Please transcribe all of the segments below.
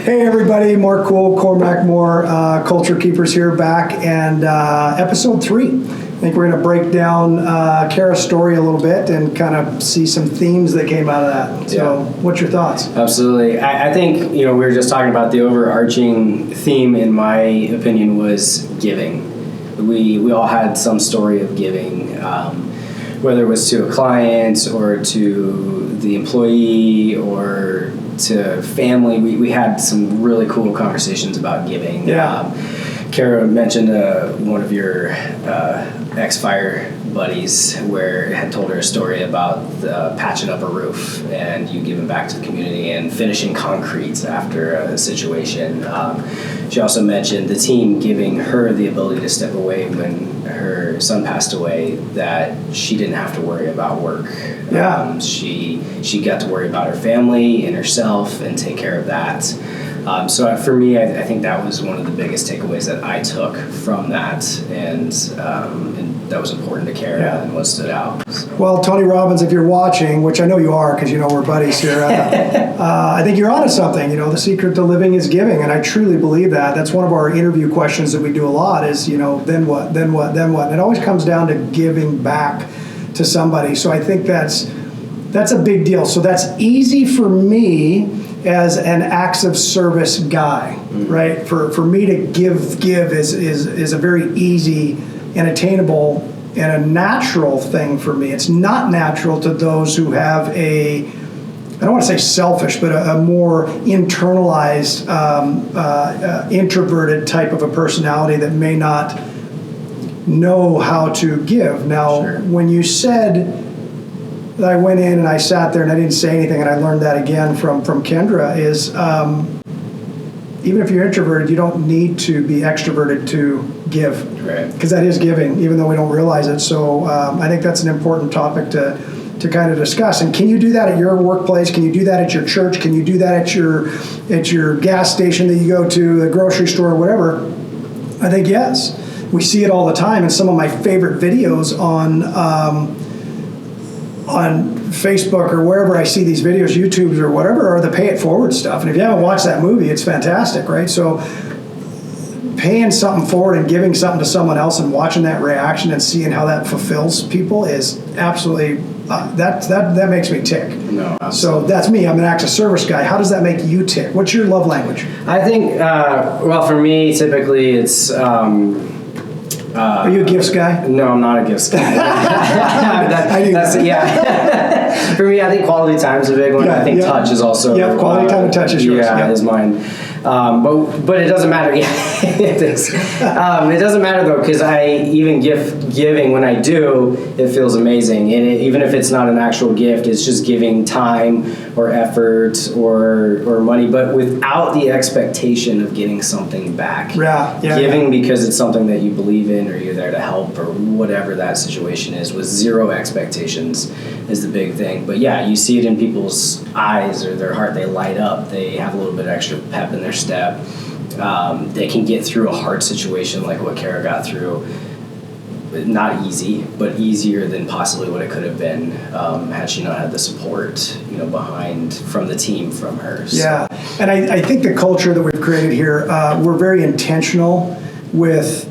Hey everybody, more cool, Cormac, more Culture Keepers here back, and episode 3. I think we're going to break down Kara's story a little bit and kind of see some themes that came out of that. So what's your thoughts? Absolutely. I think, we were just talking about the overarching theme, in my opinion, was giving. We all had some story of giving, whether it was to a client or to the employee or to family. We had some really cool conversations about giving. Kara mentioned one of your ex-fire buddies where had told her a story about patching up a roof and you giving back to the community and finishing concrete after a situation. She also mentioned the team giving her the ability to step away when her son passed away, that she didn't have to worry about work. She got to worry about her family and herself and take care of that. So for me, I think that was one of the biggest takeaways that I took from that, and that was important to Kara and what stood out. Well, Tony Robbins, if you're watching, which I know you are because we're buddies here, I think you're onto something. The secret to living is giving, and I truly believe that. That's one of our interview questions that we do a lot is, then what, then what, then what? And it always comes down to giving back to somebody. So I think that's a big deal. So that's easy for me as an acts of service guy, right? For me to give is a very easy and attainable and a natural thing for me. It's not natural to those who have I don't want to say selfish, but a more internalized, introverted type of a personality that may not know how to give. Now, when you said that I went in and I sat there and I didn't say anything, and I learned that again from Kendra, is even if you're introverted, you don't need to be extroverted to give, because that is giving, even though we don't realize it. So I think that's an important topic to kind of discuss. And can you do that at your workplace? Can you do that at your church? Can you do that at your gas station that you go to, the grocery store, whatever? I think yes. We see it all the time. And some of my favorite videos on Facebook or wherever I see these videos, YouTube or whatever, are the pay it forward stuff. And if you haven't watched that movie, it's fantastic, right? So paying something forward and giving something to someone else and watching that reaction and seeing how that fulfills people is absolutely, that makes me tick. No, absolutely. So that's me. I'm an acts of service guy. How does that make you tick? What's your love language? I think, for me, typically it's... are you a gifts guy? No, I'm not a gifts guy. For me, I think quality time is a big one. I think touch is also... Yeah, quality time and touch is yours. Yeah, is mine. But it doesn't matter. Yeah, it is. It doesn't matter, though, because even giving, when I do, it feels amazing. And even if it's not an actual gift, it's just giving time or effort or money, but without the expectation of getting something back. Giving because it's something that you believe in or you're there to help or whatever that situation is, with zero expectations is the big thing. But yeah, you see it in people's eyes or their heart. They light up. They have a little bit extra pep in their step. They can get through a hard situation like what Kara got through. Not easy, but easier than possibly what it could have been had she not had the support, behind from the team, from her. So. Yeah, and I think the culture that we've created here, we're very intentional with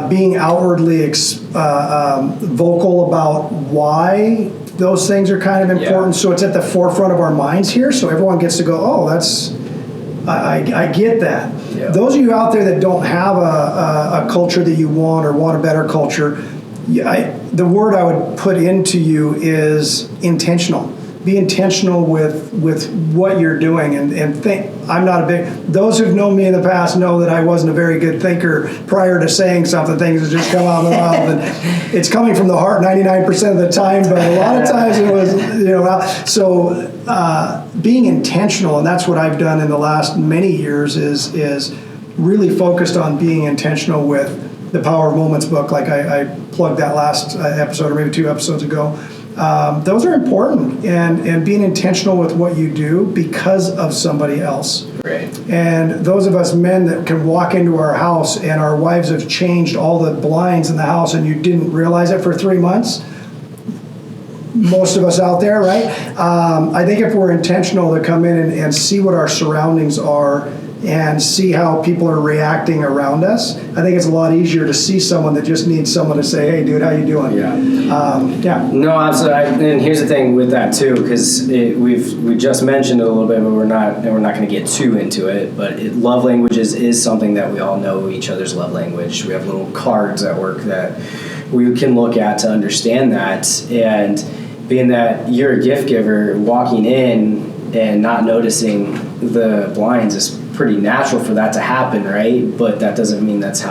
being outwardly vocal about why those things are kind of important. So it's at the forefront of our minds here, so everyone gets to go, oh, that's... I get that. Yeah. Those of you out there that don't have a culture that you want or want a better culture, the word I would put into you is intentional. Be intentional with what you're doing and think. I'm not those who've known me in the past know that I wasn't a very good thinker prior to saying something. Things that just come out of the mouth, and it's coming from the heart 99% of the time, but a lot of times it was, so being intentional, and that's what I've done in the last many years is really focused on being intentional with the Power of Moments book, like I plugged that last episode or maybe 2 episodes ago. Those are important, and being intentional with what you do because of somebody else. Right. And those of us men that can walk into our house and our wives have changed all the blinds in the house and you didn't realize it for 3 months, most of us out there, right? I think if we're intentional to come in and see what our surroundings are and see how people are reacting around us, I think it's a lot easier to see someone that just needs someone to say, hey, dude, how you doing? Yeah. No, absolutely. And here's the thing with that too, because we just mentioned it a little bit, but we're not going to get too into it. But love languages is something that we all know each other's love language. We have little cards at work that we can look at to understand that. And being that you're a gift giver, walking in and not noticing the blinds is pretty natural for that to happen, right? But that doesn't mean that's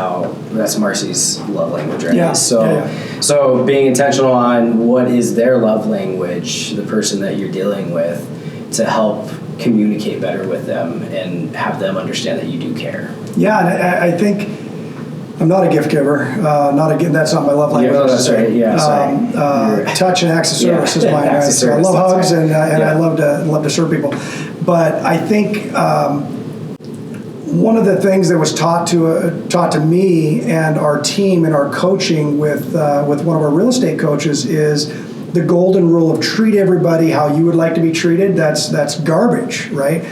Marcy's love language, right? Yeah. So being intentional on what is their love language, the person that you're dealing with, to help communicate better with them and have them understand that you do care. Yeah, and I think I'm not a gift giver. That's not my love language. Yeah, that's right. Yeah, sorry. Touch and acts of service is mine. Right? So I love hugs and I love to serve people. But I think one of the things that was taught to me and our team and our coaching with one of our real estate coaches is the golden rule of treat everybody how you would like to be treated. That's garbage, right?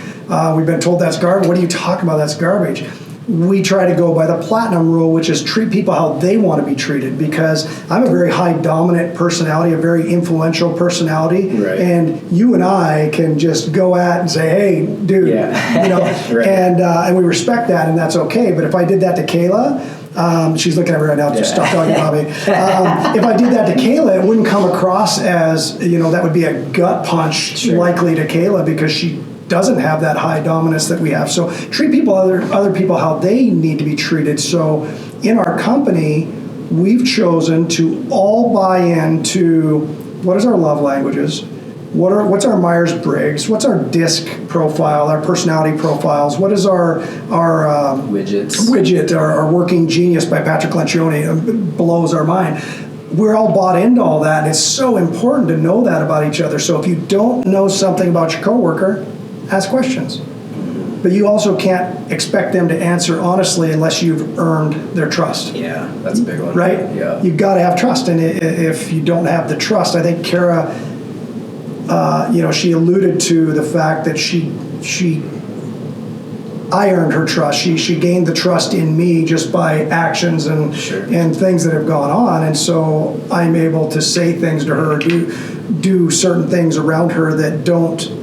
We've been told that's garbage. What are you talking about? That's garbage. We try to go by the platinum rule, which is treat people how they want to be treated, because I'm a very high dominant personality, a very influential personality, right. And you and I can just go at and say, hey, dude, Right. And we respect that, and that's okay. But if I did that to Kayla, she's looking at me right now, just stop talking about me. If I did that to Kayla, it wouldn't come across as, that would be a gut punch likely to Kayla, because she doesn't have that high dominance that we have. So treat people, other people how they need to be treated. So in our company, we've chosen to all buy into what is our love languages, what's our Myers-Briggs, what's our DISC profile, our personality profiles, what is our widget, our working genius by Patrick Lencioni. It blows our mind. We're all bought into all that, and it's so important to know that about each other. So if you don't know something about your coworker, ask questions. But you also can't expect them to answer honestly unless you've earned their trust. Yeah, that's a big one. Right? Yeah. You've got to have trust. And if you don't have the trust, I think Kara, she alluded to the fact that I earned her trust. She gained the trust in me just by actions and things that have gone on. And so I'm able to say things to her, do certain things around her that don't,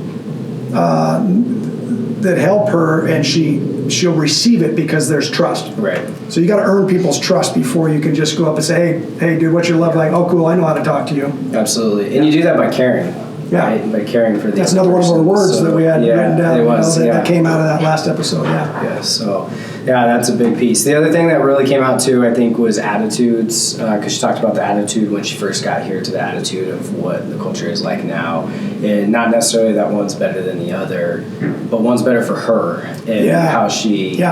that help her, and she'll receive it because there's trust. Right. So you got to earn people's trust before you can just go up and say, hey, dude, what's your love like? Oh, cool, I know how to talk to you. Absolutely. And you do that by caring. Yeah. Right? By caring for the That's other another person. one of our words that we had written down. That came out of that last episode. Yeah. So, that's a big piece. The other thing that really came out too, I think, was attitudes, because she talked about the attitude when she first got here to the attitude of what the culture is like now. And not necessarily that one's better than the other, but one's better for her and how she,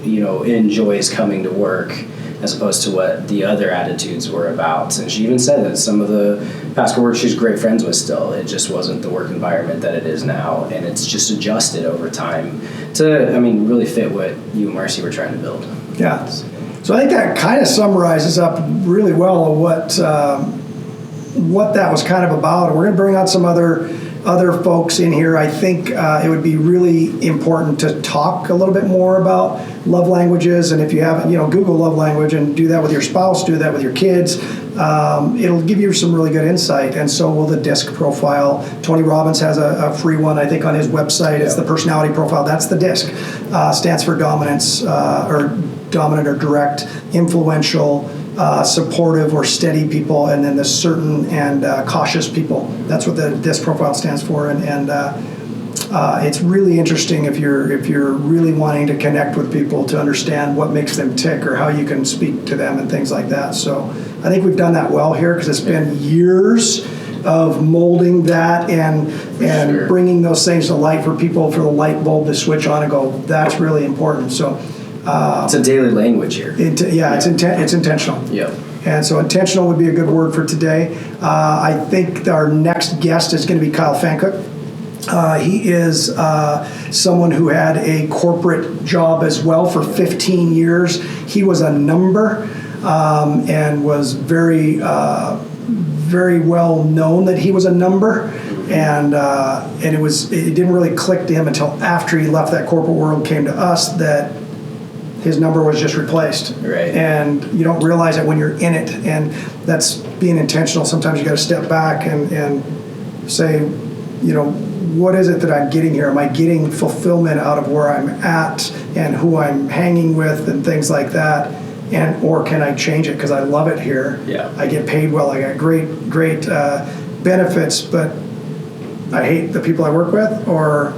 enjoys coming to work, as opposed to what the other attitudes were about. And she even said that some of the past work she's great friends with still, it just wasn't the work environment that it is now, and it's just adjusted over time to, really fit what you and Marcy were trying to build. Yeah. So I think that kind of summarizes up really well what that was kind of about. And we're going to bring on some other folks in here. I think it would be really important to talk a little bit more about love languages. And if you haven't, Google love language and do that with your spouse, do that with your kids. It'll give you some really good insight. And so will the DISC profile. Tony Robbins has a free one, I think, on his website. It's the personality profile. That's the DISC. Stands for dominance, or dominant or direct, influential, supportive or steady people, and then the certain and cautious people. That's what the DISC profile stands for, and it's really interesting if you're really wanting to connect with people to understand what makes them tick or how you can speak to them and things like that. So I think we've done that well here, because it's been years of molding that and bringing those things to light for people, for the light bulb to switch on and go, that's really important. So it's a daily language here. It's intentional. Yeah. And so intentional would be a good word for today. I think our next guest is going to be Kyle Fancook. He is someone who had a corporate job as well for 15 years. He was a number and was very very well known that he was a number, and it didn't really click to him until after he left that corporate world, came to us, that his number was just replaced. Right. And you don't realize it when you're in it, and that's being intentional. Sometimes you got to step back and say, you know, what is it that I'm getting here? Am I getting fulfillment out of where I'm at and who I'm hanging with and things like that? And or can I change it because I love it here? Yeah. I get paid well. I got great benefits, but I hate the people I work with, or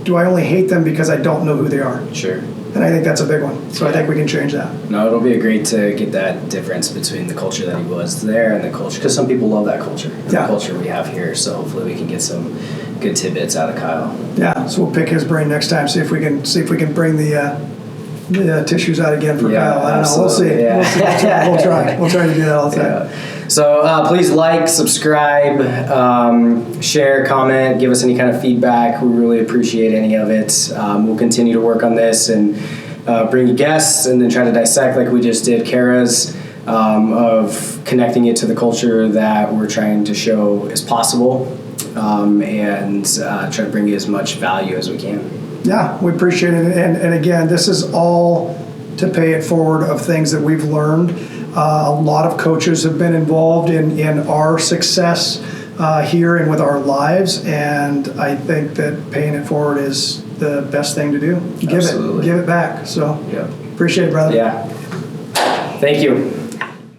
do I only hate them because I don't know who they are? Sure. And I think that's a big one. So I think we can change that. No, it'll be great to get that difference between the culture that he was there and the culture, because some people love that culture, the culture we have here. So hopefully we can get some good tidbits out of Kyle. Yeah. So we'll pick his brain next time. See if we can bring the tissues out again for Kyle. I don't know. We'll see. Yeah. We'll try. We'll try to do that all the time. Yeah. So please like, subscribe, share, comment, give us any kind of feedback. We really appreciate any of it. We'll continue to work on this and bring you guests and then try to dissect, like we just did Kara's, of connecting it to the culture that we're trying to show is possible, and try to bring you as much value as we can. Yeah, we appreciate it. And again, this is all to pay it forward of things that we've learned. A lot of coaches have been involved in our success here and with our lives, and I think that paying it forward is the best thing to do. Give it back. So Yeah. appreciate it, brother. Yeah. Thank you.